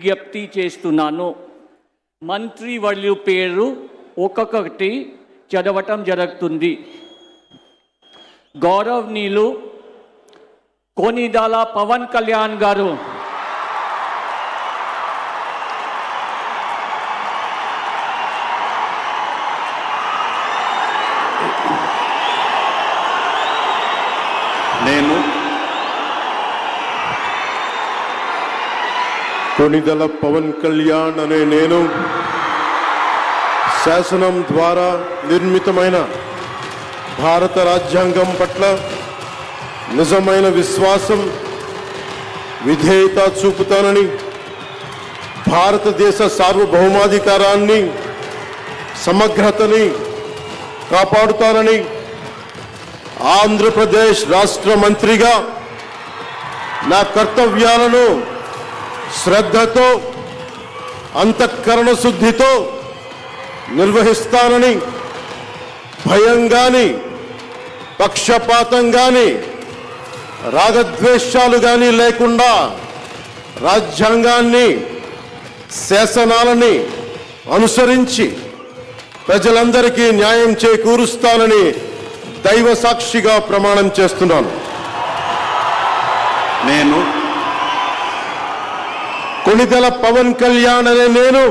విజ్ఞప్తి చేస్తున్నాను. మంత్రి వర్యుల పేరు ఒక్కొక్కటి చదవటం జరుగుతుంది. గౌరవనీయులు కొనిదెల పవన్ కళ్యాణ్ గారు, కొనిదెల పవన్ కళ్యాణ్ అనే నేను శాసనం ద్వారా నిర్మితమైన భారత రాజ్యాంగం పట్ల నిజమైన విశ్వాసం, విధేయత చూపుతానని, భారతదేశ సార్వభౌమాధికారాన్ని, సమగ్రతని కాపాడుతానని, ఆంధ్రప్రదేశ్ రాష్ట్ర మంత్రిగా నా కర్తవ్యాలను శ్రద్ధతో, అంతఃకరణ శుద్ధితో నిర్వహిస్తానని, భయం గాని, పక్షపాతం గాని, రాగద్వేషాలు గాని లేకుండా రాజ్యాంగాన్ని, శాసనాలని అనుసరించి ప్రజలందరికీ న్యాయం చేకూరుస్తానని దైవ సాక్షిగా ప్రమాణం చేస్తున్నాను. నేను కొనిదెల పవన్ కళ్యాణ్ అనే నేను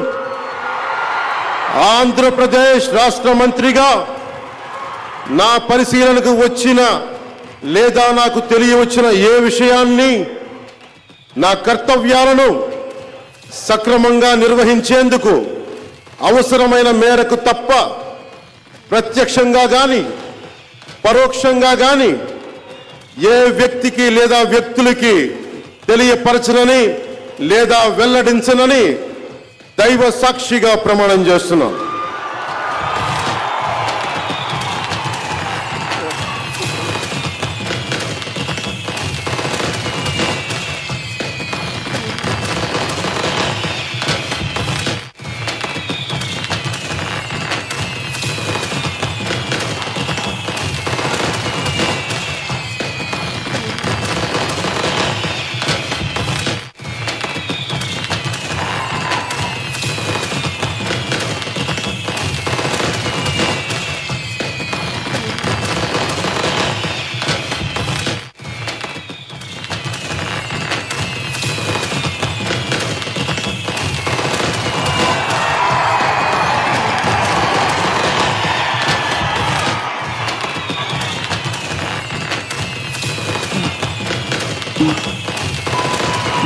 ఆంధ్రప్రదేశ్ రాష్ట్ర మంత్రిగా నా పరిశీలనకు వచ్చిన లేదా నాకు తెలియవచ్చిన ఏ విషయాన్ని, నా కర్తవ్యాలను సక్రమంగా నిర్వహించేందుకు అవసరమైన మేరకు తప్ప ప్రత్యక్షంగా గాని పరోక్షంగా గాని ఏ వ్యక్తికి లేదా వ్యక్తులకి తెలియపరచనని లేదా వెల్లడించనని దైవ సాక్షిగా ప్రమాణం చేస్తున్నాను.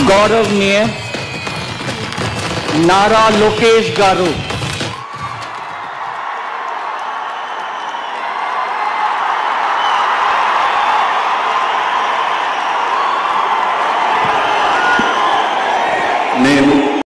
गौरवनीय नारा लोकेश गारू, నేను